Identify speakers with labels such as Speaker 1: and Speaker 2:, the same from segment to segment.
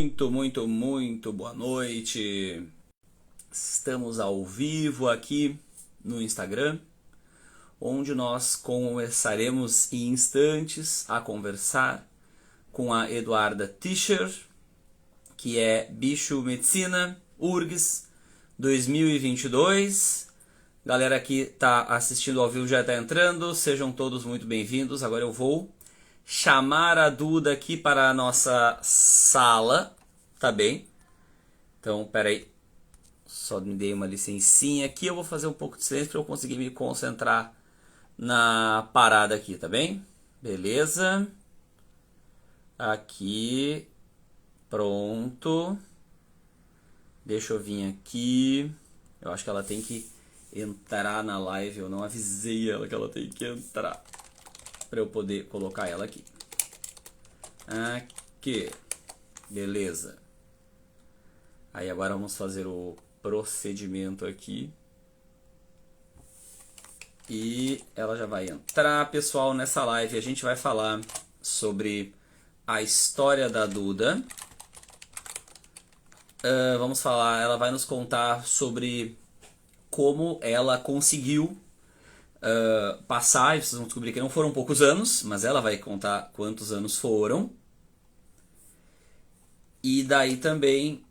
Speaker 1: Muito boa noite. Estamos ao vivo aqui no Instagram, onde nós começaremos em instantes a conversar com a Eduarda Tischer, que é Bicho Medicina URGS 2022. Galera que está assistindo ao vivo já está entrando, sejam todos muito bem-vindos. Agora eu vou chamar a Duda aqui para a nossa sala, tá bem? Então, peraí, só me dei uma licencinha aqui, eu vou fazer um pouco de silêncio para eu conseguir me concentrar na parada aqui, tá bem? Beleza. Aqui, pronto. Deixa eu vir aqui. Eu acho que ela tem que entrar na live, eu não avisei ela que ela tem que entrar para eu poder colocar ela aqui. Aqui, beleza. Aí agora vamos fazer o procedimento aqui. E ela já vai entrar, pessoal, nessa live. A gente vai falar sobre a história da Duda. Vamos falar, ela vai nos contar sobre como ela conseguiu passar, e vocês vão descobrir que não foram poucos anos, mas ela vai contar quantos anos foram. E daí também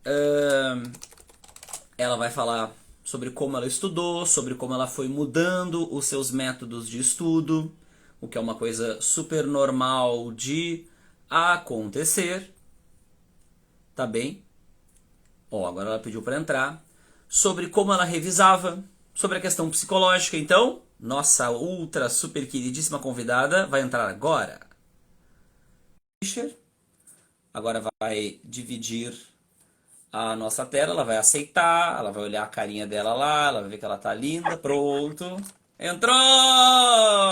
Speaker 1: ela vai falar sobre como ela estudou, sobre como ela foi mudando os seus métodos de estudo, o que é uma coisa super normal de acontecer. Tá bem? Ó, agora ela pediu para entrar. Sobre como ela revisava, sobre a questão psicológica. Então, nossa ultra super queridíssima convidada vai entrar agora. Agora vai dividir a nossa tela, ela vai aceitar, ela vai olhar a carinha dela lá, ela vai ver que ela tá linda, pronto. Entrou!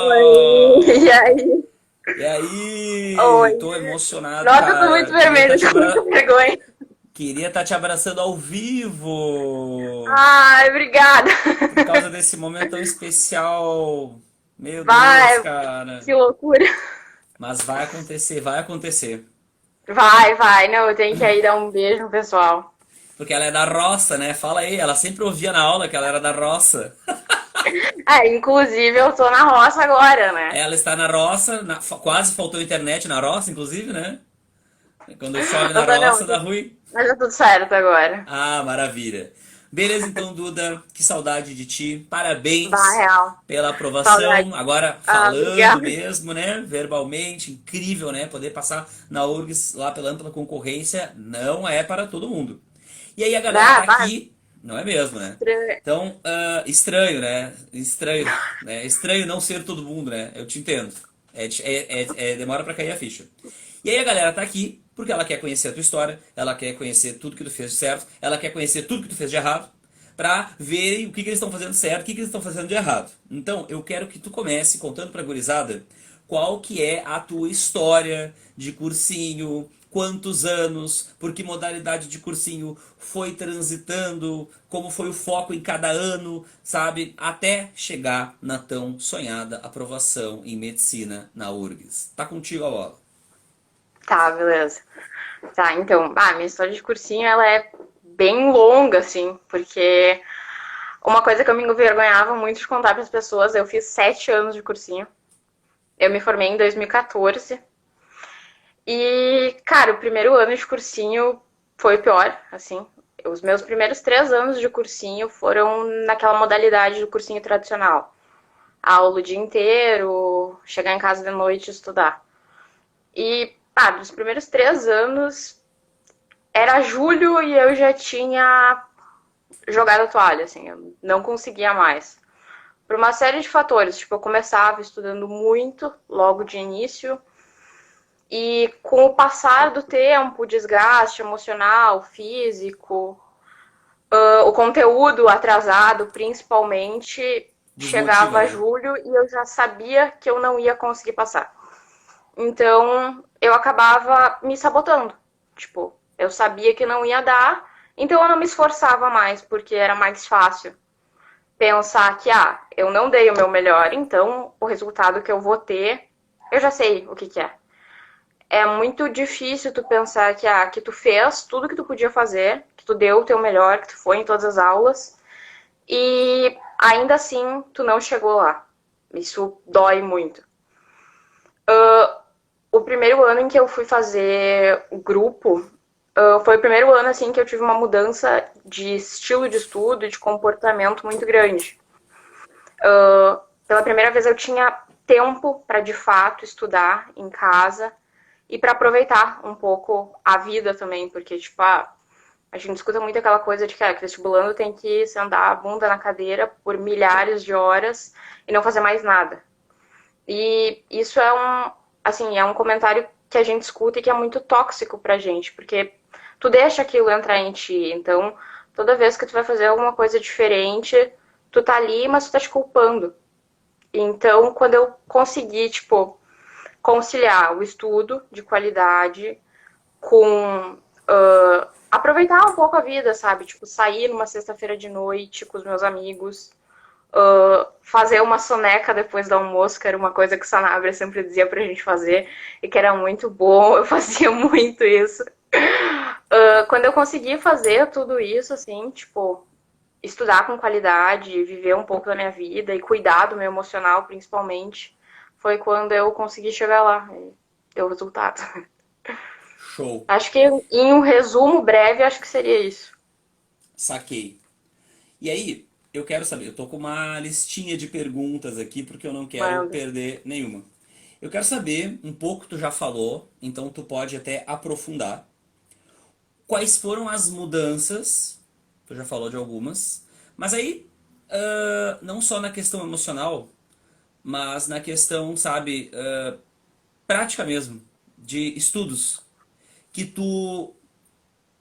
Speaker 2: Oi, e aí?
Speaker 1: E aí?
Speaker 2: Oi.
Speaker 1: Tô emocionado,
Speaker 2: Nossa, eu tô muito
Speaker 1: cara.
Speaker 2: vermelha, tô com muita vergonha.
Speaker 1: Queria estar te abraçando ao vivo.
Speaker 2: Ai, obrigada.
Speaker 1: Por causa desse momento tão especial. Meu Deus,
Speaker 2: Vai,
Speaker 1: cara.
Speaker 2: que loucura.
Speaker 1: Mas vai acontecer, vai acontecer.
Speaker 2: Vai, não, eu tenho que ir dar um beijo no pessoal.
Speaker 1: Porque ela é da roça, né? Fala aí, ela sempre ouvia na aula que ela era da roça.
Speaker 2: Inclusive eu tô na roça agora, né?
Speaker 1: Ela está na roça, quase faltou internet na roça, inclusive, né? Quando chove na
Speaker 2: Opa, não,
Speaker 1: roça, dá ruim.
Speaker 2: mas tá tudo certo agora.
Speaker 1: Ah, maravilha. Beleza, então, Duda, que saudade de ti.
Speaker 2: Vai,
Speaker 1: Parabéns
Speaker 2: real.
Speaker 1: pela
Speaker 2: Saudade.
Speaker 1: aprovação. Agora falando
Speaker 2: Obrigada.
Speaker 1: mesmo, né? Verbalmente, incrível, né? Poder passar na URGS lá pela ampla concorrência não é para todo mundo. E aí a galera tá
Speaker 2: Vai.
Speaker 1: aqui, não é mesmo, né?
Speaker 2: Estranho.
Speaker 1: Então, estranho, né? Estranho, né? Estranho não ser todo mundo, né? Eu te entendo. Demora pra cair a ficha. E aí a galera tá aqui porque ela quer conhecer a tua história, ela quer conhecer tudo que tu fez de certo, ela quer conhecer tudo que tu fez de errado, pra verem o que eles estão fazendo certo, o que eles estão fazendo de errado. Então, eu quero que tu comece contando pra gurizada qual que é a tua história de cursinho, quantos anos, por que modalidade de cursinho foi transitando, como foi o foco em cada ano, sabe? Até chegar na tão sonhada aprovação em medicina na URGS. Tá contigo a bola.
Speaker 2: Tá, beleza. Tá, então, minha história de cursinho, ela é bem longa, assim, porque uma coisa que eu me envergonhava muito de contar para as pessoas, eu fiz 7 anos de cursinho. Eu me formei em 2014. E, cara, o primeiro ano de cursinho foi o pior, assim. Os meus primeiros 3 anos de cursinho foram naquela modalidade do cursinho tradicional. Aula o dia inteiro, chegar em casa de noite e estudar. E, dos primeiros 3 anos, era julho e eu já tinha jogado a toalha, assim. Eu não conseguia mais. Por uma série de fatores. Tipo, eu começava estudando muito logo de início. E com o passar do tempo, o desgaste emocional, físico, o conteúdo atrasado, principalmente,
Speaker 1: Desmotiva,
Speaker 2: chegava
Speaker 1: né?
Speaker 2: julho e eu já sabia que eu não ia conseguir passar. Então, eu acabava me sabotando. Tipo, eu sabia que não ia dar, então eu não me esforçava mais, porque era mais fácil pensar que, eu não dei o meu melhor, então o resultado que eu vou ter, eu já sei o que é. é muito difícil tu pensar que tu fez tudo que tu podia fazer, que tu deu o teu melhor, que tu foi em todas as aulas, e ainda assim tu não chegou lá. Isso dói muito. O primeiro ano em que eu fui fazer o grupo, foi o primeiro ano assim que eu tive uma mudança de estilo de estudo e de comportamento muito grande. Pela primeira vez eu tinha tempo para de fato estudar em casa e para aproveitar um pouco a vida também, porque tipo, a gente escuta muito aquela coisa de que vestibulando tem que sentar a bunda na cadeira por milhares de horas e não fazer mais nada. E isso é um comentário que a gente escuta e que é muito tóxico pra gente, porque tu deixa aquilo entrar em ti. Então, toda vez que tu vai fazer alguma coisa diferente, tu tá ali, mas tu tá te culpando. Então, quando eu consegui, tipo, conciliar o estudo de qualidade com aproveitar um pouco a vida, sabe? Tipo, sair numa sexta-feira de noite com os meus amigos, fazer uma soneca depois do almoço, que era uma coisa que o Sanabria sempre dizia pra gente fazer e que era muito bom, eu fazia muito isso. Quando eu consegui fazer tudo isso, assim, tipo, estudar com qualidade, viver um pouco da minha vida e cuidar do meu emocional, principalmente, foi quando eu consegui chegar lá e deu resultado.
Speaker 1: Show.
Speaker 2: Acho que em um resumo breve, acho que seria isso.
Speaker 1: Saquei. E aí, eu quero saber, eu tô com uma listinha de perguntas aqui porque eu não quero
Speaker 2: Manda.
Speaker 1: perder nenhuma. Eu quero saber, um pouco tu já falou, então tu pode até aprofundar. Quais foram as mudanças? Tu já falou de algumas. Mas aí, não só na questão emocional, mas na questão, sabe, prática mesmo, de estudos, que tu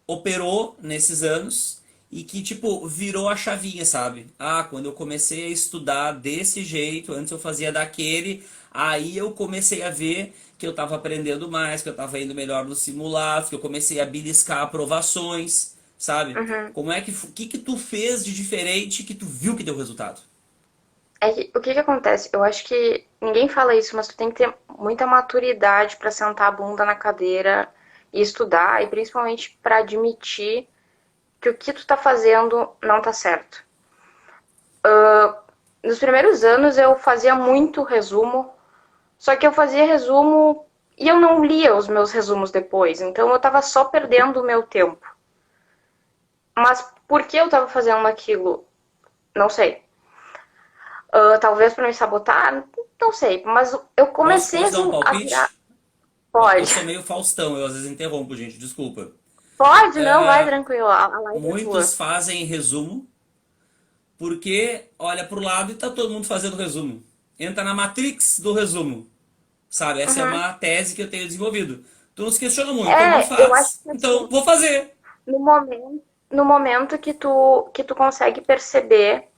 Speaker 1: operou nesses anos e que, tipo, virou a chavinha, sabe? Ah, quando eu comecei a estudar desse jeito, antes eu fazia daquele, aí eu comecei a ver que eu tava aprendendo mais, que eu tava indo melhor nos simulados, que eu comecei a beliscar aprovações, sabe?
Speaker 2: Uhum.
Speaker 1: Como é que, que tu fez de diferente que tu viu que deu resultado?
Speaker 2: O que que acontece? Eu acho que ninguém fala isso, mas tu tem que ter muita maturidade pra sentar a bunda na cadeira e estudar, e principalmente pra admitir que o que tu tá fazendo não tá certo. Nos primeiros anos eu fazia muito resumo, só que eu fazia resumo e eu não lia os meus resumos depois, então eu tava só perdendo o meu tempo. Mas por que eu tava fazendo aquilo? Não sei. Talvez pra me sabotar? Não sei. Mas eu comecei
Speaker 1: Posso dar um
Speaker 2: assim a virar.
Speaker 1: palpite? Eu
Speaker 2: Pode.
Speaker 1: sou meio Faustão, eu às vezes interrompo, gente, desculpa.
Speaker 2: Pode, não, vai tranquilo. A live é
Speaker 1: Muitos
Speaker 2: tua.
Speaker 1: fazem resumo porque olha pro lado e tá todo mundo fazendo resumo. Entra na matrix do resumo, sabe? Essa é
Speaker 2: Uhum.
Speaker 1: uma tese que eu tenho desenvolvido. Tu não se questiona muito, todo mundo
Speaker 2: Eu acho
Speaker 1: faz.
Speaker 2: que
Speaker 1: Então,
Speaker 2: assim,
Speaker 1: vou fazer.
Speaker 2: no momento que tu consegue perceber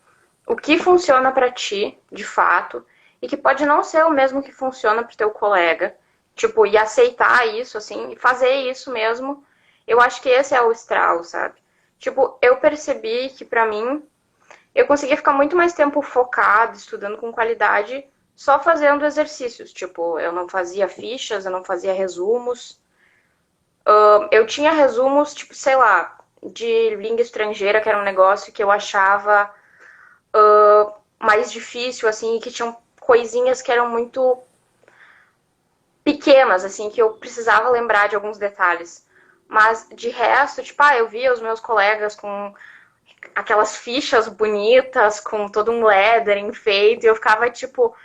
Speaker 2: o que funciona pra ti, de fato, e que pode não ser o mesmo que funciona pro teu colega, tipo, e aceitar isso, assim, e fazer isso mesmo, eu acho que esse é o estralo, sabe? Tipo, eu percebi que pra mim, eu conseguia ficar muito mais tempo focado, estudando com qualidade, só fazendo exercícios. Tipo, eu não fazia fichas, eu não fazia resumos. Eu tinha resumos, tipo, sei lá, de língua estrangeira, que era um negócio que eu achava mais difícil, assim, e que tinham coisinhas que eram muito pequenas, assim, que eu precisava lembrar de alguns detalhes. Mas de resto, tipo, eu via os meus colegas com aquelas fichas bonitas, com todo um lettering feito, e eu ficava tipo,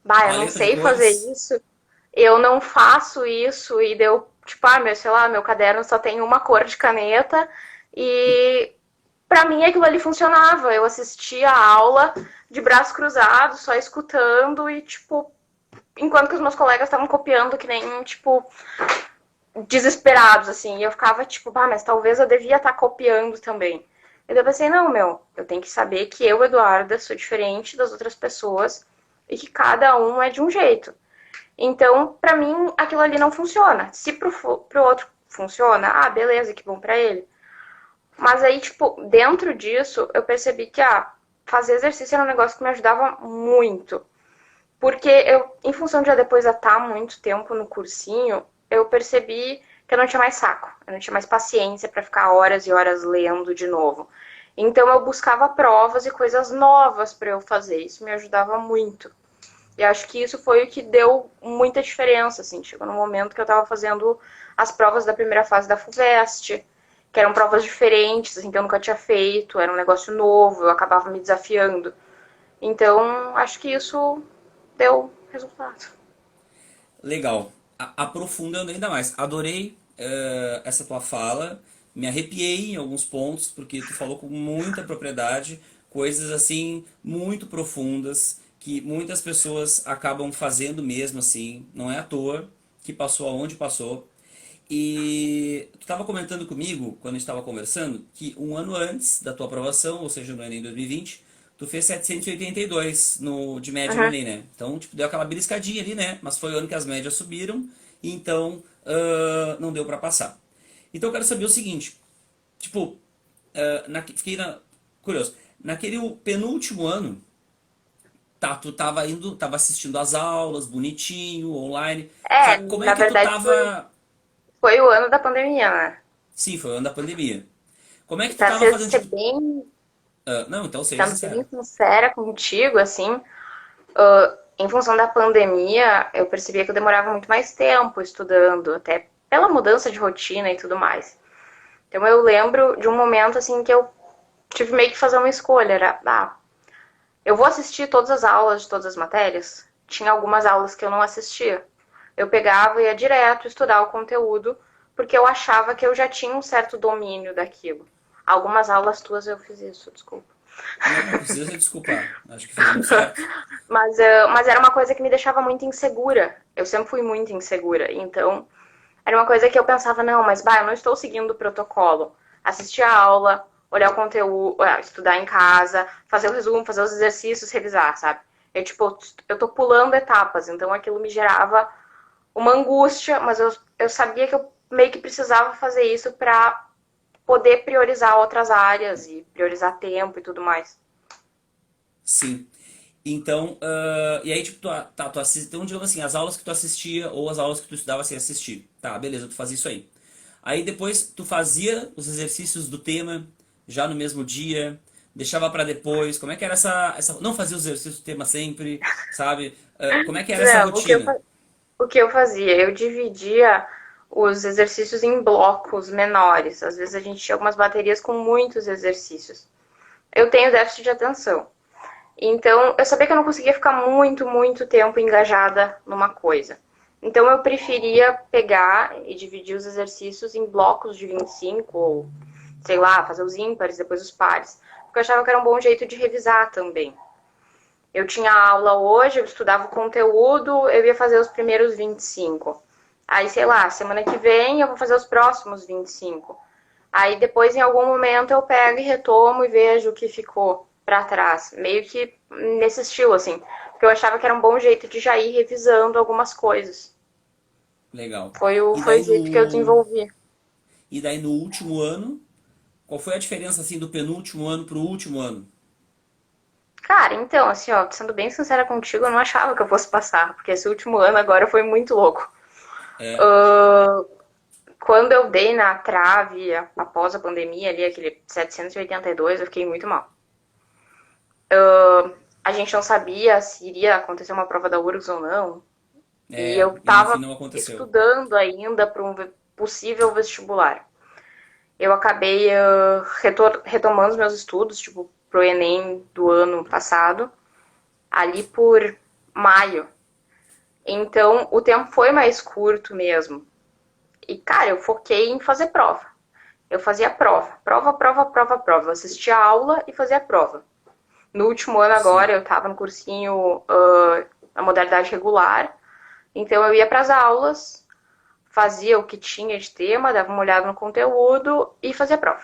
Speaker 2: eu não
Speaker 1: Paleta de
Speaker 2: sei fazer
Speaker 1: cores.
Speaker 2: isso, eu não faço isso, e deu, tipo, sei lá, meu caderno só tem uma cor de caneta, e pra mim aquilo ali funcionava. Eu assistia a aula de braço cruzado, só escutando, e tipo, enquanto que os meus colegas estavam copiando que nem, tipo, desesperados, assim. E eu ficava tipo, mas talvez eu devia estar copiando também. E daí eu pensei, não, meu, eu tenho que saber que eu, Eduarda, sou diferente das outras pessoas e que cada um é de um jeito. Então, pra mim, aquilo ali não funciona. Se pro outro funciona, beleza, que bom pra ele. Mas aí, tipo, dentro disso, eu percebi que, fazer exercício era um negócio que me ajudava muito. Porque eu, em função de já depois estar muito tempo no cursinho, eu percebi que eu não tinha mais saco, eu não tinha mais paciência para ficar horas e horas lendo de novo. Então eu buscava provas e coisas novas para eu fazer. Isso me ajudava muito. E acho que isso foi o que deu muita diferença, assim. Chegou no momento que eu estava fazendo as provas da primeira fase da FUVEST, que eram provas diferentes, assim, que eu nunca tinha feito, era um negócio novo, eu acabava me desafiando. Então, acho que isso deu resultado.
Speaker 1: Legal. Aprofundando ainda mais. Adorei essa tua fala. Me arrepiei em alguns pontos, porque tu falou com muita propriedade, coisas assim muito profundas, que muitas pessoas acabam fazendo mesmo assim. Não é à toa que passou aonde passou. E tu estava comentando comigo, quando a gente estava conversando, que um ano antes da tua aprovação, ou seja, no Enem 2020, tu fez 782 de média no
Speaker 2: Uhum.
Speaker 1: Enem, né? Então, tipo, deu aquela beliscadinha ali, né? Mas foi o ano que as médias subiram, e então não deu para passar. Então, eu quero saber o seguinte, tipo, fiquei curioso. Naquele penúltimo ano, tá, tu tava assistindo as aulas, bonitinho, online.
Speaker 2: É,
Speaker 1: Como é
Speaker 2: na
Speaker 1: que tu
Speaker 2: verdade
Speaker 1: tava.
Speaker 2: foi o ano da pandemia, né?
Speaker 1: Sim, foi o ano da pandemia. Como é
Speaker 2: E
Speaker 1: que tu
Speaker 2: pra
Speaker 1: tava
Speaker 2: ser,
Speaker 1: fazendo,
Speaker 2: ser
Speaker 1: tipo.
Speaker 2: bem,
Speaker 1: Não, então seja
Speaker 2: sendo bem
Speaker 1: sincera.
Speaker 2: sincera contigo, assim, em função da pandemia, eu percebia que eu demorava muito mais tempo estudando, até pela mudança de rotina e tudo mais. Então eu lembro de um momento assim que eu tive meio que fazer uma escolha, era, eu vou assistir todas as aulas de todas as matérias. Tinha algumas aulas que eu não assistia. Eu pegava e ia direto estudar o conteúdo, porque eu achava que eu já tinha um certo domínio daquilo. Algumas aulas tuas eu fiz isso, desculpa.
Speaker 1: Não, não precisa se desculpar. Acho que fez muito certo.
Speaker 2: Mas era uma coisa que me deixava muito insegura. Eu sempre fui muito insegura. Então, era uma coisa que eu pensava, não, mas bah, eu não estou seguindo o protocolo. Assistir a aula, olhar o conteúdo, estudar em casa, fazer o resumo, fazer os exercícios, revisar, sabe? Eu, tipo, eu tô pulando etapas, então aquilo me gerava uma angústia, mas eu sabia que eu meio que precisava fazer isso para poder priorizar outras áreas e priorizar tempo e tudo mais.
Speaker 1: Sim. Então, e aí, tipo, tu assiste, então, digamos assim, as aulas que tu assistia ou as aulas que tu estudava sem assistir. Tá, beleza, tu fazia isso aí. Aí depois tu fazia os exercícios do tema já no mesmo dia, deixava pra depois. Como é que era não fazia os exercícios do tema sempre, sabe? Como é que era essa
Speaker 2: Não,
Speaker 1: rotina?
Speaker 2: o que eu fazia? Eu dividia os exercícios em blocos menores. Às vezes a gente tinha algumas baterias com muitos exercícios. Eu tenho déficit de atenção. Então, eu sabia que eu não conseguia ficar muito, muito tempo engajada numa coisa. Então, eu preferia pegar e dividir os exercícios em blocos de 25, ou sei lá, fazer os ímpares, depois os pares. Porque eu achava que era um bom jeito de revisar também. Eu tinha aula hoje, eu estudava o conteúdo, eu ia fazer os primeiros 25. Aí, sei lá, semana que vem eu vou fazer os próximos 25. Aí depois, em algum momento, eu pego e retomo e vejo o que ficou pra trás. Meio que nesse estilo, assim. Porque eu achava que era um bom jeito de já ir revisando algumas coisas.
Speaker 1: Legal. E
Speaker 2: Foi o
Speaker 1: daí
Speaker 2: jeito que eu
Speaker 1: no,
Speaker 2: desenvolvi.
Speaker 1: e daí no último ano, qual foi a diferença assim do penúltimo ano pro último ano?
Speaker 2: Cara, então, assim, ó, sendo bem sincera contigo, eu não achava que eu fosse passar. Porque esse último ano agora foi muito louco.
Speaker 1: É,
Speaker 2: Uh, quando eu dei na trave após a pandemia ali, aquele 782, eu fiquei muito mal. A gente não sabia se iria acontecer uma prova da URGS ou não. E eu
Speaker 1: e no fim
Speaker 2: estava
Speaker 1: não aconteceu.
Speaker 2: estudando ainda para um possível vestibular. Eu acabei retomando os meus estudos, tipo, pro Enem do ano passado, ali por maio. Então, o tempo foi mais curto mesmo. E, cara, eu foquei em fazer prova. Eu fazia prova, prova, prova, prova, prova. Eu assistia a aula e fazia a prova. No último ano agora,
Speaker 1: Sim.
Speaker 2: eu estava no cursinho na modalidade regular. Então, eu ia para as aulas, fazia o que tinha de tema, dava uma olhada no conteúdo e fazia prova.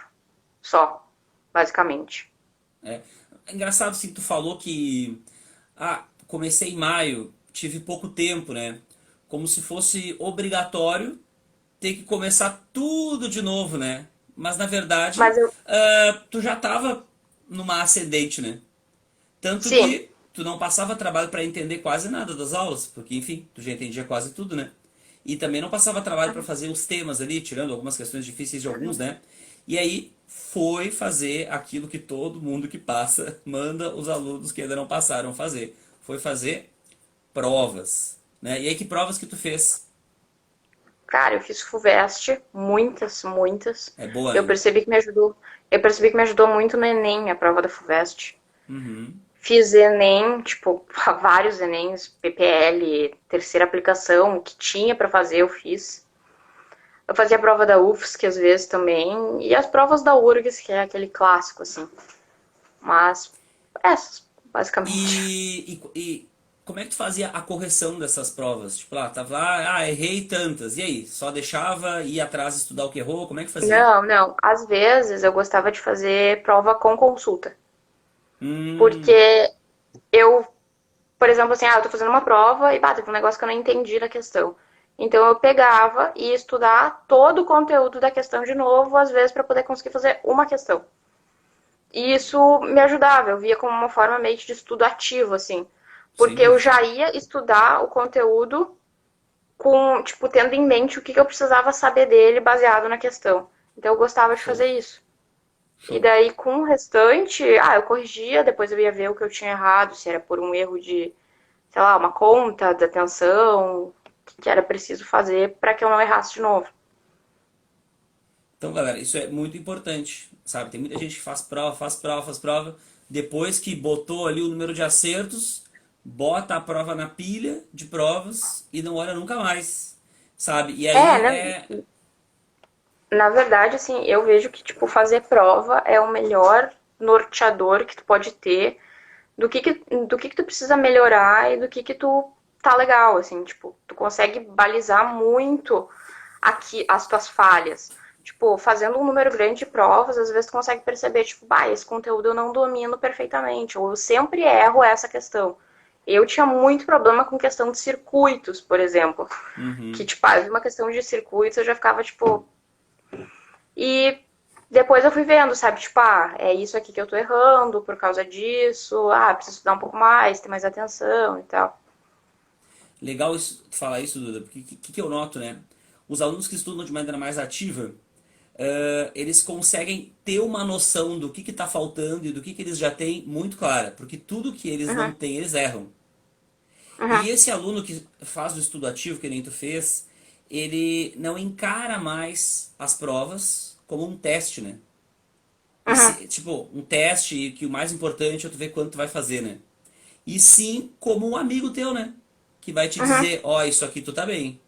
Speaker 2: Só, basicamente.
Speaker 1: É. É engraçado assim que tu falou que comecei em maio, tive pouco tempo, né? Como se fosse obrigatório ter que começar tudo de novo, né? Mas na verdade,
Speaker 2: Mas eu,
Speaker 1: tu já estava numa ascendente, né? Tanto
Speaker 2: sim,
Speaker 1: que tu não passava trabalho para entender quase nada das aulas, porque enfim, tu já entendia quase tudo, né? e também não passava trabalho para fazer os temas ali, tirando algumas questões difíceis de alguns, né? E aí foi fazer aquilo que todo mundo que passa manda os alunos que ainda não passaram fazer. Foi fazer provas, né? E aí que provas que tu fez?
Speaker 2: Cara, eu fiz FUVEST, muitas, muitas.
Speaker 1: É boa,
Speaker 2: Eu
Speaker 1: né?
Speaker 2: percebi que me ajudou. Eu percebi que me ajudou muito no Enem, a prova da FUVEST.
Speaker 1: Uhum.
Speaker 2: Fiz Enem, tipo, vários Enems, PPL, terceira aplicação, o que tinha pra fazer eu fiz. Eu fazia a prova da UFSC às vezes também, e as provas da URGS, que é aquele clássico, assim. Mas, essas, basicamente.
Speaker 1: E como é que tu fazia a correção dessas provas? Tipo, lá, tava lá, errei tantas. E aí? Só deixava, ia atrás estudar o que errou? Como é que fazia?
Speaker 2: Não, não. Às vezes eu gostava de fazer prova com consulta.
Speaker 1: Hum,
Speaker 2: Porque eu, por exemplo, assim, eu tô fazendo uma prova e, teve um negócio que eu não entendi na questão. Então eu pegava e ia estudar todo o conteúdo da questão de novo, às vezes, para poder conseguir fazer uma questão. E isso me ajudava, eu via como uma forma meio de estudo ativo, assim.
Speaker 1: sem
Speaker 2: Porque eu
Speaker 1: dúvida.
Speaker 2: já ia estudar o conteúdo com, tipo, tendo em mente o que eu precisava saber dele baseado na questão. Então eu gostava de
Speaker 1: Show,
Speaker 2: fazer isso. E
Speaker 1: show.
Speaker 2: daí com o restante, eu corrigia, depois eu ia ver o que eu tinha errado, se era por um erro de, sei lá, uma conta de atenção, o que era preciso fazer para que eu não errasse de novo.
Speaker 1: Então, galera, isso é muito importante, sabe? Tem muita gente que faz prova, faz prova, faz prova. Depois que botou ali o número de acertos, bota a prova na pilha de provas e não olha nunca mais, sabe? E
Speaker 2: É,
Speaker 1: aí
Speaker 2: né?
Speaker 1: é.
Speaker 2: Na verdade, assim, eu vejo que, tipo, fazer prova é o melhor norteador que tu pode ter do que tu precisa melhorar e do que tu tá legal, assim, tipo, tu consegue balizar muito aqui as tuas falhas. Tipo, fazendo um número grande de provas, às vezes tu consegue perceber, tipo, esse conteúdo eu não domino perfeitamente, ou eu sempre erro essa questão. Eu tinha muito problema com questão de circuitos, por exemplo. Que,
Speaker 1: Uhum.
Speaker 2: tipo, uma questão de circuitos eu já ficava, tipo, e depois eu fui vendo, sabe? Tipo, é isso aqui que eu tô errando por causa disso. Preciso estudar um pouco mais, ter mais atenção e tal.
Speaker 1: Legal isso, falar isso, Duda, porque o que eu noto, né? Os alunos que estudam de maneira mais ativa, eles conseguem ter uma noção do que está faltando e do que eles já têm muito clara, porque tudo que eles não
Speaker 2: Uhum,
Speaker 1: têm, eles erram.
Speaker 2: uhum,
Speaker 1: E esse aluno que faz o estudo ativo, que nem tu fez, ele não encara mais as provas como um teste, né? E
Speaker 2: uhum,
Speaker 1: se, tipo, um teste que o mais importante é tu ver quanto tu vai fazer, né? E sim como um amigo teu, né? Que vai te
Speaker 2: uhum,
Speaker 1: dizer, isso aqui tu tá bem,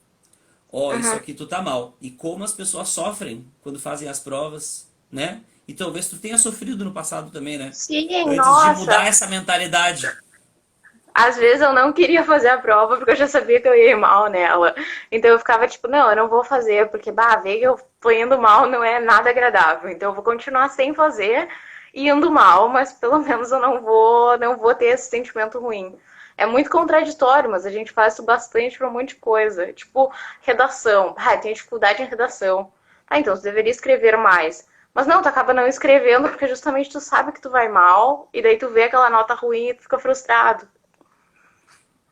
Speaker 1: isso
Speaker 2: uhum.
Speaker 1: aqui tu tá mal. E como as pessoas sofrem quando fazem as provas, né? E talvez tu tenha sofrido no passado também, né?
Speaker 2: Sim,
Speaker 1: Antes de mudar
Speaker 2: nossa.
Speaker 1: essa mentalidade.
Speaker 2: Às vezes eu não queria fazer a prova porque eu já sabia que eu ia ir mal nela. Então eu ficava tipo, não, eu não vou fazer, porque, ver que eu tô indo mal não é nada agradável. Então eu vou continuar sem fazer e indo mal, mas pelo menos eu não vou ter esse sentimento ruim. É muito contraditório, mas a gente faz isso bastante pra um monte de coisa. Tipo, redação. Eu tenho dificuldade em redação. Então você deveria escrever mais. Mas não, tu acaba não escrevendo porque justamente tu sabe que tu vai mal, e daí tu vê aquela nota ruim e tu fica frustrado.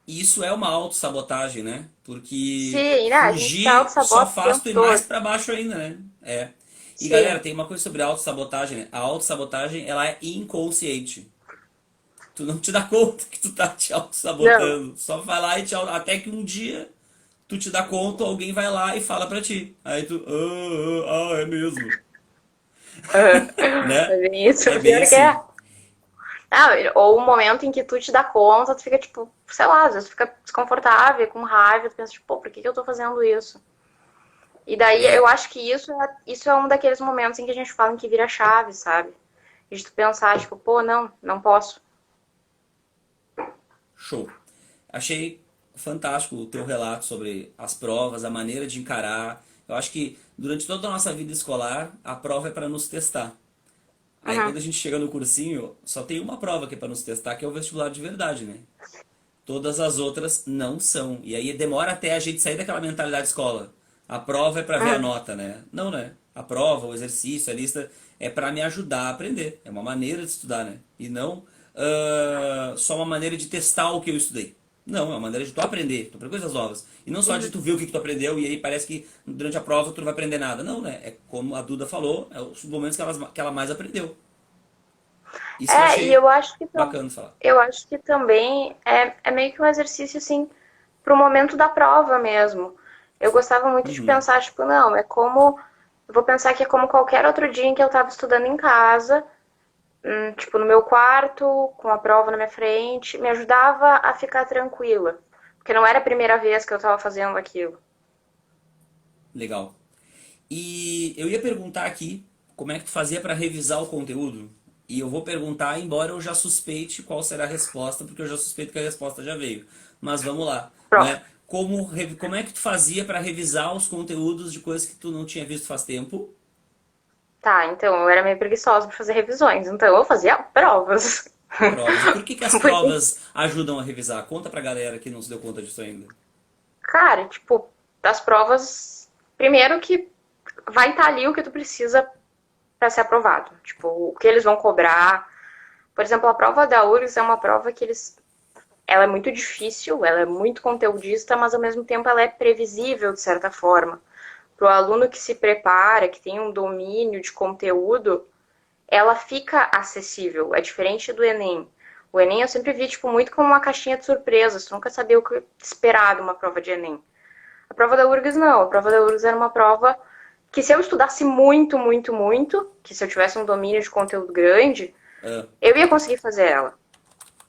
Speaker 1: Isso é uma autossabotagem, né? Porque
Speaker 2: Sim, né? A gente se
Speaker 1: fugir só
Speaker 2: auto-sabota o
Speaker 1: faz
Speaker 2: tempo
Speaker 1: tu ir mais
Speaker 2: todo.
Speaker 1: pra baixo ainda, né? É. E galera,
Speaker 2: Sim.
Speaker 1: tem uma coisa sobre a autossabotagem, né? A autossabotagem, ela é inconsciente. Tu não te dá conta que tu tá te
Speaker 2: Não.
Speaker 1: auto-sabotando. Só vai lá e te auto... Até que um dia tu te dá conta, alguém vai lá e fala pra ti. Aí tu, é mesmo.
Speaker 2: Aham.
Speaker 1: Né?
Speaker 2: É bem isso,
Speaker 1: É bem
Speaker 2: pior que é.
Speaker 1: assim.
Speaker 2: Ou um momento em que tu te dá conta, tu fica tipo, sei lá, às vezes tu fica desconfortável, com raiva, tu pensa, tipo, por que eu tô fazendo isso? E daí eu
Speaker 1: É,
Speaker 2: acho que isso é um daqueles momentos em que a gente fala em que vira chave, sabe? De tu pensar, tipo, não, não posso.
Speaker 1: show. Achei fantástico o teu relato sobre as provas, a maneira de encarar. Eu acho que durante toda a nossa vida escolar, a prova é para nos testar. Aí
Speaker 2: Uhum,
Speaker 1: quando a gente chega no cursinho, só tem uma prova que é para nos testar, que é o vestibular de verdade, né? Todas as outras não são. E aí demora até a gente sair daquela mentalidade de escola. A prova é para ver a
Speaker 2: uhum,
Speaker 1: nota, né? Não, né? A prova, o exercício, a lista é para me ajudar a aprender. É uma maneira de estudar, né? E não só uma maneira de testar o que eu estudei. Não, é uma maneira de tu aprender, tu aprender coisas novas. E não só de tu ver o que tu aprendeu e aí parece que durante a prova tu não vai aprender nada. Não, né? É como a Duda falou, é os momentos que ela mais aprendeu. Isso que eu
Speaker 2: É, e
Speaker 1: achei
Speaker 2: eu acho que
Speaker 1: bacana de falar.
Speaker 2: eu acho que também é meio que um exercício assim pro momento da prova mesmo. Eu gostava muito de
Speaker 1: Uhum.
Speaker 2: pensar, tipo, não, é como. Eu vou pensar que é como qualquer outro dia em que eu tava estudando em casa, tipo, no meu quarto, com a prova na minha frente, me ajudava a ficar tranquila. Porque não era a primeira vez que eu tava fazendo aquilo.
Speaker 1: Legal. E eu ia perguntar aqui como é que tu fazia para revisar o conteúdo. E eu vou perguntar, embora eu já suspeite qual será a resposta, porque eu já suspeito que a resposta já veio. Mas vamos lá,
Speaker 2: Pronto.
Speaker 1: né? Como é que tu fazia para revisar os conteúdos de coisas que tu não tinha visto faz tempo?
Speaker 2: Tá, então eu era meio preguiçosa pra fazer revisões, então eu fazia provas.
Speaker 1: Provas. E por que que as
Speaker 2: Porque,
Speaker 1: provas ajudam a revisar? Conta pra galera que não se deu conta disso ainda.
Speaker 2: cara, tipo, das provas, primeiro que vai estar ali o que tu precisa para ser aprovado. Tipo, o que eles vão cobrar. Por exemplo, a prova da URGS é uma prova que ela é muito difícil, ela é muito conteudista, mas ao mesmo tempo ela é previsível de certa forma. Para o aluno que se prepara, que tem um domínio de conteúdo, ela fica acessível. É diferente do Enem. O Enem eu sempre vi tipo muito como uma caixinha de surpresas. Tu nunca sabia o que esperar de uma prova de Enem. A prova da URGS não. A prova da URGS era uma prova que se eu estudasse muito, muito, muito, que se eu tivesse um domínio de conteúdo grande,
Speaker 1: Ah,
Speaker 2: eu ia conseguir fazer ela.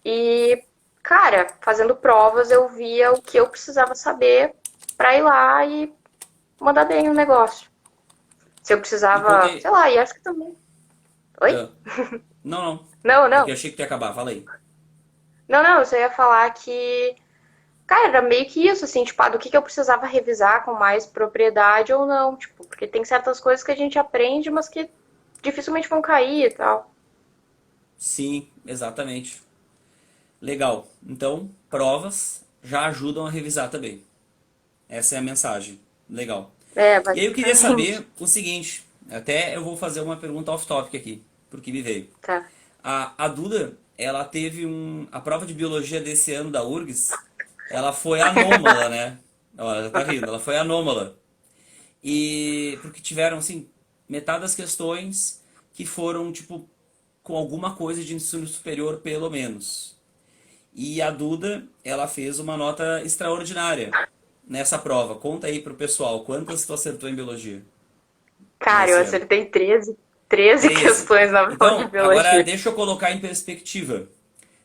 Speaker 2: E, cara, fazendo provas eu via o que eu precisava saber para ir lá e mandar bem o negócio. Se eu
Speaker 1: e conta
Speaker 2: precisava,
Speaker 1: aí.
Speaker 2: sei lá, e acho que também. Oi?
Speaker 1: Ah, não, não.
Speaker 2: Não,
Speaker 1: É que
Speaker 2: não.
Speaker 1: eu achei que tu ia acabar. Fala aí.
Speaker 2: Não, não, eu só ia falar que, cara, era meio que isso, assim, tipo, do que eu precisava revisar com mais propriedade ou não, tipo, porque tem certas coisas que a gente aprende, mas que dificilmente vão cair e tal.
Speaker 1: Sim, exatamente. Legal. Então, provas já ajudam a revisar também. Essa é a mensagem. Legal.
Speaker 2: É,
Speaker 1: E aí eu queria
Speaker 2: basicamente.
Speaker 1: saber o seguinte. Até eu vou fazer uma pergunta off-topic aqui, porque me veio.
Speaker 2: Tá.
Speaker 1: A Duda, ela teve a prova de biologia desse ano da URGS, ela foi anômala, né? Ela já tá rindo, ela foi anômala. E porque tiveram, assim, metade das questões que foram, tipo, com alguma coisa de ensino superior, pelo menos. E a Duda, ela fez uma nota extraordinária nessa prova. Conta aí pro pessoal, quantas tu acertou em biologia
Speaker 2: Cara, eu
Speaker 1: nesse ano?
Speaker 2: acertei 13
Speaker 1: 13.
Speaker 2: questões na prova de
Speaker 1: Então, agora
Speaker 2: biologia.
Speaker 1: deixa eu colocar em perspectiva.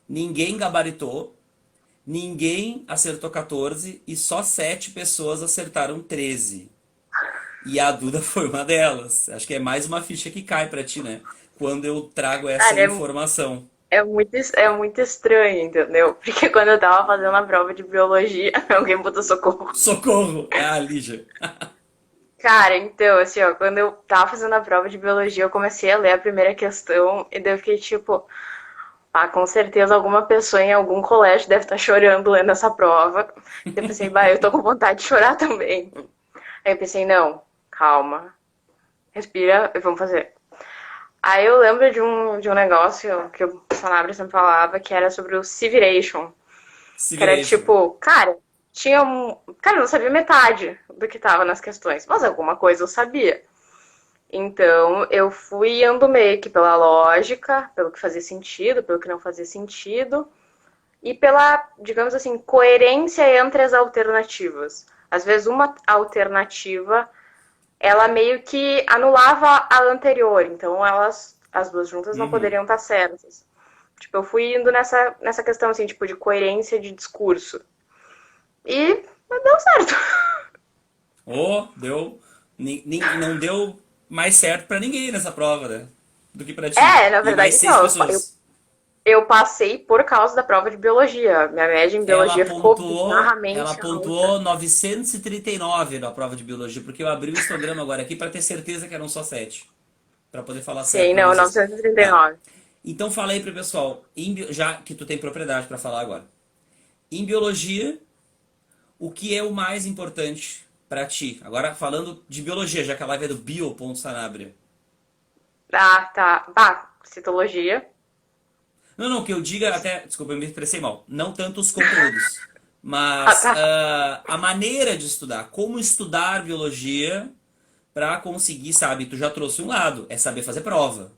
Speaker 1: Ninguém gabaritou, ninguém acertou 14 e só 7 pessoas acertaram 13. E a Duda foi uma delas. Acho que é mais uma ficha que cai pra ti, né? Quando eu trago essa
Speaker 2: Cara,
Speaker 1: informação.
Speaker 2: é muito estranho, entendeu? Porque quando eu tava fazendo a prova de biologia, alguém botou socorro.
Speaker 1: Socorro! É a Lígia.
Speaker 2: Cara, então, assim, ó, quando eu tava fazendo a prova de biologia, eu comecei a ler a primeira questão e daí eu fiquei tipo, ah, com certeza alguma pessoa em algum colégio deve estar chorando lendo essa prova. Daí eu pensei, bah, eu tô com vontade de chorar também. Aí eu pensei, não, calma, respira e vamos fazer. Aí eu lembro de um negócio que o Sanabria sempre falava, que era sobre o Civiration. Que era
Speaker 1: Civiration.
Speaker 2: tipo, cara, tinha um. Cara, eu não sabia metade do que tava nas questões, mas alguma coisa eu sabia. Então eu fui indo meio que pela lógica, pelo que fazia sentido, pelo que não fazia sentido, e pela, digamos assim, coerência entre as alternativas. Às vezes uma alternativa ela meio que anulava a anterior, então as duas juntas não
Speaker 1: Uhum.
Speaker 2: poderiam estar certas. Tipo, eu fui indo nessa questão, assim, tipo, de coerência de discurso. E deu certo.
Speaker 1: Oh, deu. Não deu mais certo pra ninguém nessa prova, né? Do que pra ti.
Speaker 2: É, na
Speaker 1: E mais
Speaker 2: verdade,
Speaker 1: 6
Speaker 2: não. Eu,
Speaker 1: pessoas.
Speaker 2: eu passei por causa da prova de biologia. Minha média em biologia ficou
Speaker 1: Ela
Speaker 2: bizarramente alta.
Speaker 1: pontuou 939 na prova de biologia, porque eu abri o histograma agora aqui pra ter certeza que eram só 7, pra poder falar certo
Speaker 2: Sim,
Speaker 1: pra
Speaker 2: não,
Speaker 1: vocês. Tá.
Speaker 2: 939.
Speaker 1: Então fala aí pro pessoal, já que tu tem propriedade pra falar agora. Em biologia, o que é o mais importante pra ti? Agora falando de biologia, já que a live é do bio.sanabria.
Speaker 2: Ah, tá. Bah, citologia.
Speaker 1: Não, não, que eu diga até. Desculpa, eu me expressei mal. Não tanto os conteúdos.
Speaker 2: Ah,
Speaker 1: Mas
Speaker 2: tá.
Speaker 1: a maneira de estudar, como estudar biologia para conseguir, sabe, tu já trouxe um lado, é saber fazer prova,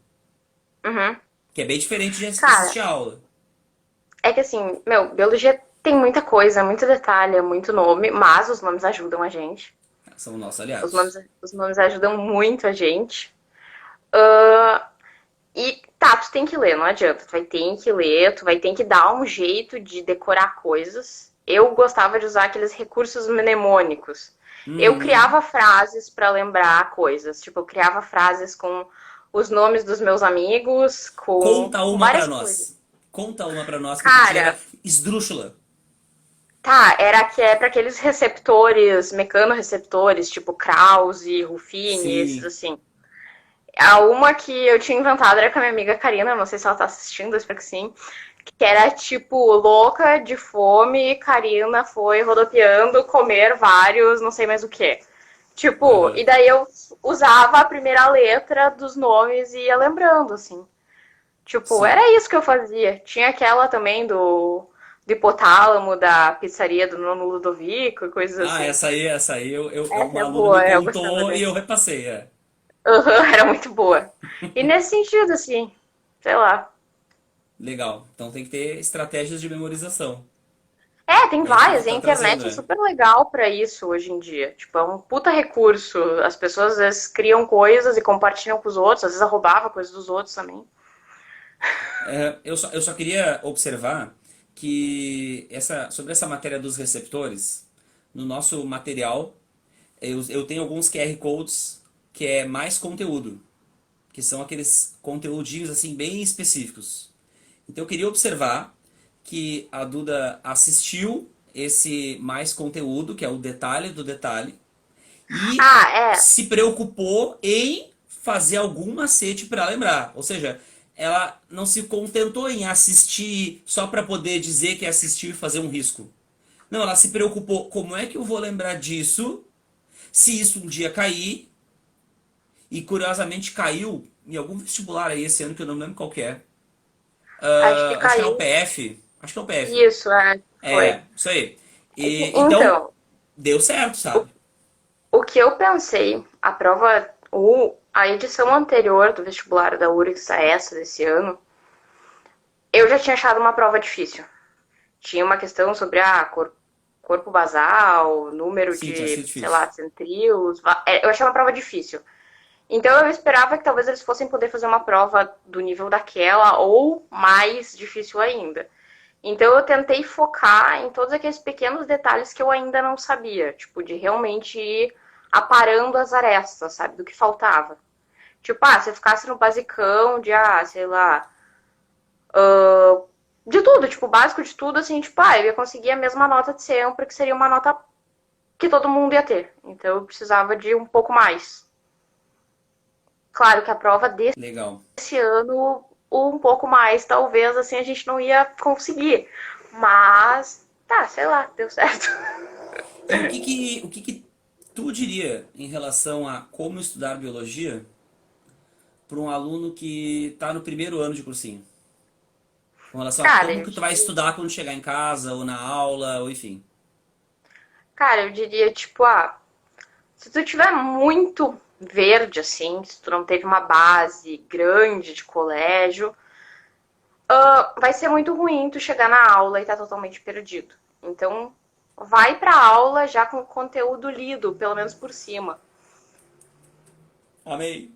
Speaker 2: Uhum.
Speaker 1: que é bem diferente de
Speaker 2: Cara,
Speaker 1: assistir aula.
Speaker 2: é que assim, meu, biologia tem muita coisa, muito detalhe, muito nome, mas os nomes ajudam a gente.
Speaker 1: São nossos
Speaker 2: Os nomes,
Speaker 1: aliados.
Speaker 2: os nomes ajudam muito a gente. Ah, e tá, tu tem que ler, não adianta. Tu vai ter que ler, tu vai ter que dar um jeito de decorar coisas. Eu gostava de usar aqueles recursos mnemônicos. Eu
Speaker 1: Uhum.
Speaker 2: criava frases para lembrar coisas. Tipo, eu criava frases com os nomes dos meus amigos,
Speaker 1: Conta
Speaker 2: com
Speaker 1: uma
Speaker 2: várias
Speaker 1: pra
Speaker 2: coisas.
Speaker 1: nós. Conta uma pra nós que tu tira
Speaker 2: Cara,
Speaker 1: esdrúxula.
Speaker 2: tá, era que é para aqueles receptores, mecanoreceptores, tipo Krause, Ruffini, esses
Speaker 1: Sim.
Speaker 2: assim. A uma que eu tinha inventado era com a minha amiga Karina, não sei se ela tá assistindo, espero que sim. Que era tipo, louca de fome, Karina foi rodopiando, comer vários, não sei mais o que. Tipo,
Speaker 1: Aham.
Speaker 2: e daí eu usava a primeira letra dos nomes e ia lembrando, assim. Tipo,
Speaker 1: Sim.
Speaker 2: era isso que eu fazia. Tinha aquela também do hipotálamo da pizzaria do Nono Ludovico e coisas
Speaker 1: Ah,
Speaker 2: assim.
Speaker 1: essa aí
Speaker 2: Essa
Speaker 1: uma
Speaker 2: é
Speaker 1: aluna me
Speaker 2: boa, eu gostava
Speaker 1: contou e eu
Speaker 2: dessa.
Speaker 1: repassei. É.
Speaker 2: Uhum, era muito boa. E nesse sentido, assim, sei lá.
Speaker 1: Legal. Então tem que ter estratégias de memorização.
Speaker 2: É, tem
Speaker 1: É isso que tu
Speaker 2: várias, e a
Speaker 1: tá trazendo,
Speaker 2: internet é
Speaker 1: né?
Speaker 2: super legal pra isso hoje em dia. Tipo, é um puta recurso. As pessoas às vezes criam coisas e compartilham com os outros, às vezes roubava coisas dos outros também.
Speaker 1: Eu só queria observar que sobre essa matéria dos receptores, no nosso material, eu tenho alguns QR Codes que é mais conteúdo, que são aqueles conteúdinhos assim bem específicos. Então eu queria observar que a Duda assistiu esse mais conteúdo, que é o detalhe do detalhe, e
Speaker 2: Ah, é.
Speaker 1: se preocupou em fazer algum macete para lembrar. Ou seja, ela não se contentou em assistir só para poder dizer que assistiu e fazer um risco. Não, ela se preocupou, como é que eu vou lembrar disso se isso um dia cair? E curiosamente caiu em algum vestibular aí esse ano que eu não lembro qual que é.
Speaker 2: Acho que
Speaker 1: Acho que era o
Speaker 2: caiu.
Speaker 1: PF. Acho que é o PF.
Speaker 2: Isso, é. Foi.
Speaker 1: É, isso aí.
Speaker 2: É que,
Speaker 1: Então,
Speaker 2: então,
Speaker 1: deu certo,
Speaker 2: o,
Speaker 1: sabe?
Speaker 2: o que eu pensei, a prova, a edição anterior do vestibular da URGS, a essa desse ano, eu já tinha achado uma prova difícil. Tinha uma questão sobre corpo basal, número
Speaker 1: Sim, tinha sido
Speaker 2: de, sei
Speaker 1: difícil.
Speaker 2: lá, centríolos. Eu achei uma prova difícil. Então eu esperava que talvez eles fossem poder fazer uma prova do nível daquela ou mais difícil ainda. Então eu tentei focar em todos aqueles pequenos detalhes que eu ainda não sabia, tipo, de realmente ir aparando as arestas, sabe, do que faltava. Tipo, se eu ficasse no basicão de, sei lá, de tudo, tipo, básico de tudo, assim, tipo, eu ia conseguir a mesma nota de sempre, que seria uma nota que todo mundo ia ter. Então eu precisava de um pouco mais. Claro que a prova
Speaker 1: Legal.
Speaker 2: desse ano, um pouco mais, talvez, assim, a gente não ia conseguir. Mas, tá, sei lá, deu certo.
Speaker 1: E o que que tu diria em relação a como estudar biologia para um aluno que está no primeiro ano de cursinho? Com relação a
Speaker 2: Cara,
Speaker 1: como
Speaker 2: eu
Speaker 1: que tu vai
Speaker 2: diria,
Speaker 1: estudar quando chegar em casa, ou na aula, ou enfim.
Speaker 2: tipo, se tu tiver muito verde, assim, se tu não teve uma base grande de colégio, vai ser muito ruim tu chegar na aula e tá totalmente perdido. Então, vai pra aula já com o conteúdo lido, pelo menos por cima.
Speaker 1: Amei.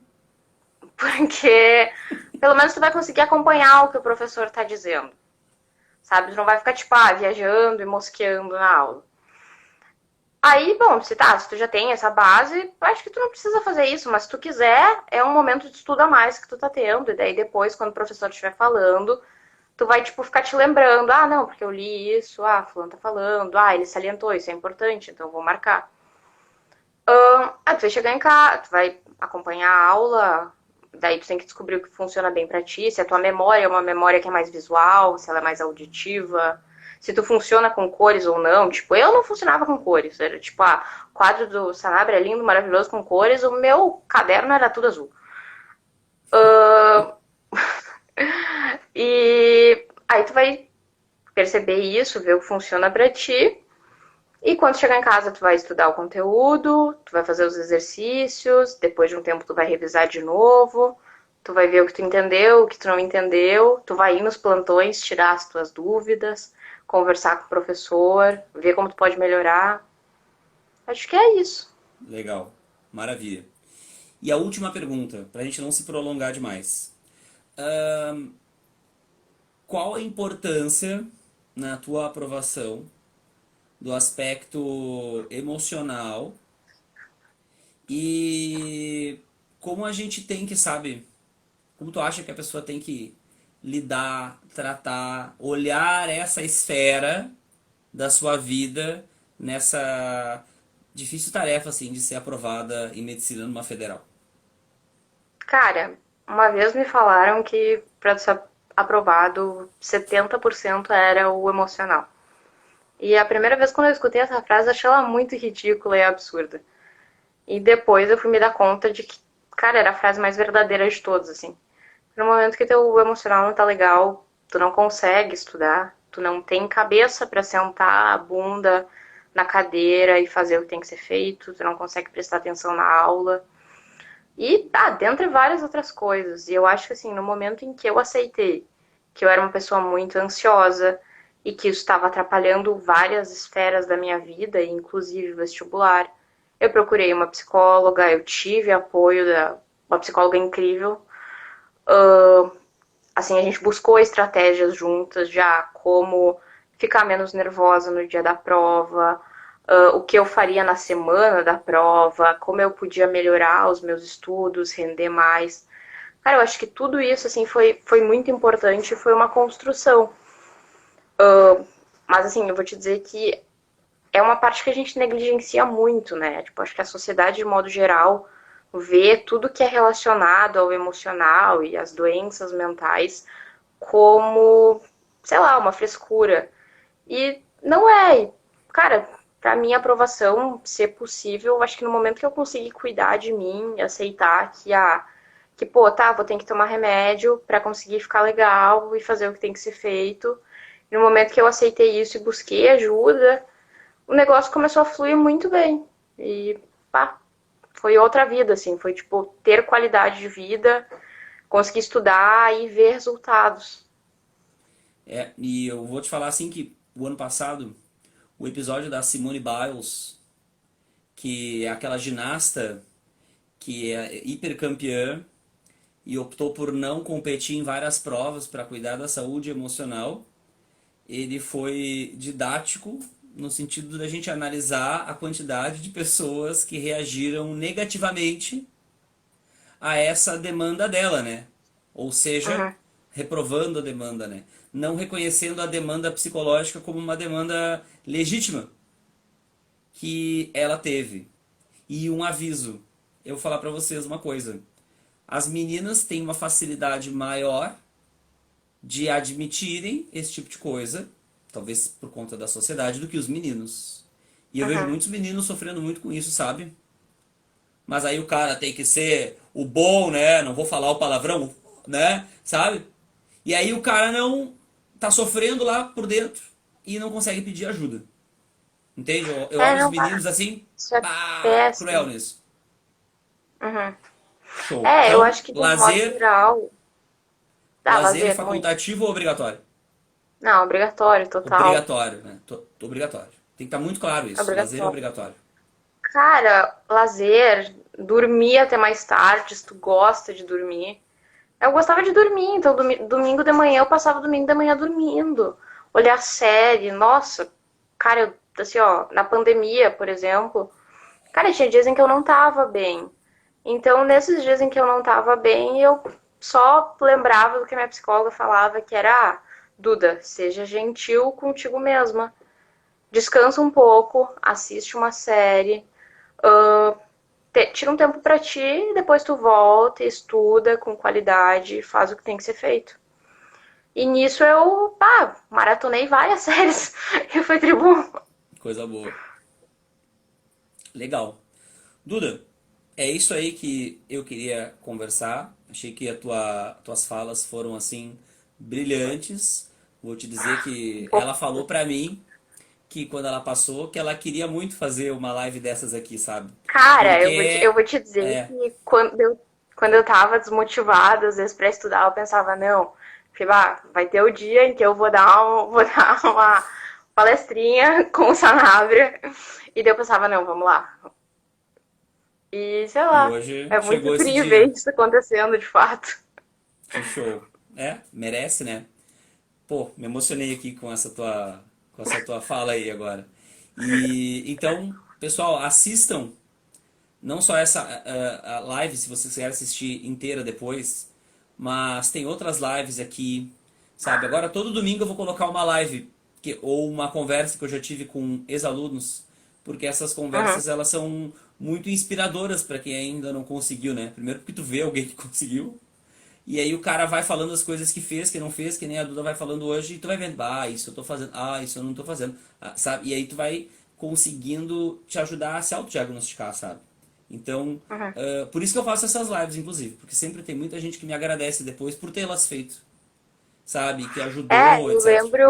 Speaker 2: Porque pelo menos tu vai conseguir acompanhar o que o professor tá dizendo. Sabe? Tu não vai ficar, tipo, viajando e mosqueando na aula. Aí, bom, se tu já tem essa base, acho que tu não precisa fazer isso, mas se tu quiser, é um momento de estudo a mais que tu tá tendo. E daí depois, quando o professor estiver falando, tu vai, tipo, ficar te lembrando, não, porque eu li isso, fulano tá falando, ele salientou, isso é importante, então eu vou marcar. Tu vai chegar em casa, tu vai acompanhar a aula, daí tu tem que descobrir o que funciona bem pra ti, se a tua memória é uma memória que é mais visual, se ela é mais auditiva, se tu funciona com cores ou não. Tipo, eu não funcionava com cores, era tipo, o quadro do Sanabria é lindo, maravilhoso com cores, o meu caderno era tudo azul. E aí tu vai perceber isso, ver o que funciona pra ti. E quando chegar em casa, tu vai estudar o conteúdo, tu vai fazer os exercícios, depois de um tempo tu vai revisar de novo, tu vai ver o que tu entendeu, o que tu não entendeu, tu vai ir nos plantões, tirar as tuas dúvidas, conversar com o professor, ver como tu pode melhorar. Acho que é isso.
Speaker 1: Legal. Maravilha. E a última pergunta, para a gente não se prolongar demais. Qual a importância na tua aprovação do aspecto emocional e como a gente tem que, sabe, como tu acha que a pessoa tem que lidar, tratar, olhar essa esfera da sua vida nessa difícil tarefa assim de ser aprovada em medicina numa federal?
Speaker 2: Cara, uma vez me falaram que para ser aprovado, 70% era o emocional. E a primeira vez quando eu escutei essa frase, eu achei ela muito ridícula e absurda. E depois eu fui me dar conta de que, cara, era a frase mais verdadeira de todos, assim. No momento que teu emocional não tá legal, tu não consegue estudar, tu não tem cabeça para sentar a bunda na cadeira e fazer o que tem que ser feito, tu não consegue prestar atenção na aula. E, dentre várias outras coisas. E eu acho que, assim, no momento em que eu aceitei que eu era uma pessoa muito ansiosa e que isso estava atrapalhando várias esferas da minha vida, inclusive vestibular, eu procurei uma psicóloga, eu tive apoio da uma psicóloga incrível. Assim, a gente buscou estratégias juntas já, como ficar menos nervosa no dia da prova, o que eu faria na semana da prova, como eu podia melhorar os meus estudos, render mais. Cara, eu acho que tudo isso assim foi muito importante, foi uma construção. Mas assim, eu vou te dizer que é uma parte que a gente negligencia muito, né? Tipo, acho que a sociedade, de modo geral, vê tudo que é relacionado ao emocional e às doenças mentais como, sei lá, uma frescura. E não é. Cara, pra minha aprovação ser possível, acho que no momento que eu conseguir cuidar de mim, aceitar que pô, tá, vou ter que tomar remédio pra conseguir ficar legal e fazer o que tem que ser feito. E no momento que eu aceitei isso e busquei ajuda, o negócio começou a fluir muito bem. E pá, foi outra vida, assim, foi tipo ter qualidade de vida, conseguir estudar e ver resultados.
Speaker 1: E eu vou te falar assim que o ano passado, o episódio da Simone Biles, que é aquela ginasta que é hipercampeã e optou por não competir em várias provas para cuidar da saúde emocional, ele foi didático no sentido da gente analisar a quantidade de pessoas que reagiram negativamente a essa demanda dela, né? Ou seja,
Speaker 2: Uhum.
Speaker 1: reprovando a demanda, né? Não reconhecendo a demanda psicológica como uma demanda legítima que ela teve. E um aviso, eu vou falar para vocês uma coisa. As meninas têm uma facilidade maior de admitirem esse tipo de coisa, talvez por conta da sociedade, do que os meninos. E eu vejo
Speaker 2: Uhum.
Speaker 1: muitos meninos sofrendo muito com isso, sabe? Mas aí o cara tem que ser o bom, né? Não vou falar o palavrão, né? Sabe? E aí o cara não tá sofrendo lá por dentro e não consegue pedir ajuda. Entende? Eu olho os
Speaker 2: Não,
Speaker 1: meninos assim,
Speaker 2: isso é
Speaker 1: cruel
Speaker 2: péssimo.
Speaker 1: nisso.
Speaker 2: Uhum.
Speaker 1: Show.
Speaker 2: Eu
Speaker 1: Então,
Speaker 2: acho que de um modo
Speaker 1: lazer,
Speaker 2: geral.
Speaker 1: lazer é
Speaker 2: Lazer, muito.
Speaker 1: facultativo ou obrigatório?
Speaker 2: Não, obrigatório, total.
Speaker 1: Obrigatório, né? Obrigatório. Tem que estar muito claro isso. Lazer é
Speaker 2: Obrigatório.
Speaker 1: obrigatório.
Speaker 2: Cara, lazer, dormir até mais tarde, se tu gosta de dormir. Eu gostava de dormir, então domingo de manhã eu passava o domingo de manhã dormindo. Olhar série, nossa, cara, assim, ó, na pandemia, por exemplo, cara, tinha dias em que eu não tava bem. Então, nesses dias em que eu não tava bem, eu só lembrava do que a minha psicóloga falava, que era, Duda, seja gentil contigo mesma. Descansa um pouco, assiste uma série, tira um tempo pra ti, depois tu volta, estuda com qualidade, faz o que tem que ser feito. E nisso eu, maratonei várias séries e foi tribom.
Speaker 1: Coisa boa. Legal. Duda, é isso aí que eu queria conversar. Achei que tuas falas foram assim brilhantes. Vou te dizer que ela falou pra mim que quando ela passou, que ela queria muito fazer uma live dessas aqui, sabe?
Speaker 2: Cara, eu
Speaker 1: Porque,
Speaker 2: vou te dizer
Speaker 1: é,
Speaker 2: que quando eu tava desmotivada, às vezes, pra estudar, eu pensava, não, porque, vai ter o dia em que eu vou dar uma palestrinha com o Sanabria. E daí eu pensava, não, vamos lá. E, sei
Speaker 1: e
Speaker 2: lá,
Speaker 1: hoje
Speaker 2: é muito
Speaker 1: chegou esse
Speaker 2: incrível
Speaker 1: dia.
Speaker 2: isso acontecendo, de fato.
Speaker 1: Que show. É, merece, né? Pô, me emocionei aqui com essa tua fala aí agora. E então, pessoal, assistam não só essa a live, se vocês quiserem assistir inteira depois, mas tem outras lives aqui, sabe? Agora todo domingo eu vou colocar uma live ou uma conversa que eu já tive com ex-alunos, porque essas
Speaker 2: Uhum.
Speaker 1: conversas elas são muito inspiradoras para quem ainda não conseguiu, né? Primeiro porque tu vê alguém que conseguiu, e aí o cara vai falando as coisas que fez, que não fez, que nem a Duda vai falando hoje, e tu vai vendo, isso eu tô fazendo, isso eu não tô fazendo, sabe? E aí tu vai conseguindo te ajudar a se autodiagnosticar, sabe? Então,
Speaker 2: Uhum.
Speaker 1: por isso que eu faço essas lives, inclusive, porque sempre tem muita gente que me agradece depois por tê-las feito, sabe? Que
Speaker 2: É,
Speaker 1: ajudou, etc.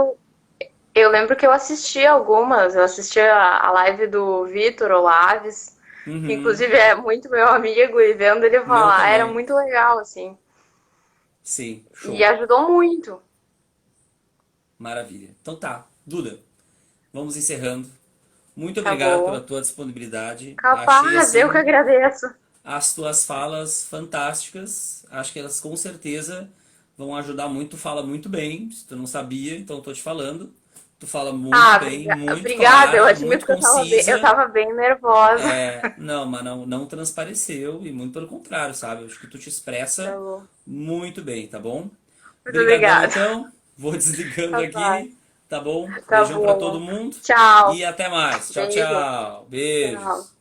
Speaker 2: eu lembro que eu assisti algumas, eu assisti a live do Vitor Olaves, que
Speaker 1: Uhum,
Speaker 2: inclusive é muito meu amigo, e vendo ele
Speaker 1: meu
Speaker 2: falar, era
Speaker 1: também.
Speaker 2: muito legal, assim.
Speaker 1: Sim,
Speaker 2: E
Speaker 1: show.
Speaker 2: ajudou muito.
Speaker 1: Maravilha. Então tá, Duda, vamos encerrando. Muito
Speaker 2: Tá
Speaker 1: obrigado pela
Speaker 2: bom.
Speaker 1: tua disponibilidade. Achei
Speaker 2: Capaz, eu que
Speaker 1: assim
Speaker 2: agradeço.
Speaker 1: as tuas falas fantásticas. Acho que elas com certeza vão ajudar muito. Tu fala muito bem, se tu não sabia, então eu tô te falando. Tu fala muito
Speaker 2: Ah,
Speaker 1: bem, muito
Speaker 2: obrigada. Eu
Speaker 1: clara,
Speaker 2: admito
Speaker 1: muito
Speaker 2: que eu
Speaker 1: concisa.
Speaker 2: tava bem nervosa.
Speaker 1: Não, mas não transpareceu e muito pelo contrário, sabe? Acho que tu te
Speaker 2: Tá
Speaker 1: expressa
Speaker 2: bom.
Speaker 1: muito bem, tá bom?
Speaker 2: Muito
Speaker 1: Brigadão
Speaker 2: obrigada.
Speaker 1: então. Vou desligando
Speaker 2: Capaz.
Speaker 1: aqui, tá bom?
Speaker 2: Tá
Speaker 1: Beijão pra todo
Speaker 2: bom.
Speaker 1: mundo
Speaker 2: Tchau.
Speaker 1: e até mais. Tchau,
Speaker 2: Beijo.
Speaker 1: tchau. Beijos.
Speaker 2: Tchau.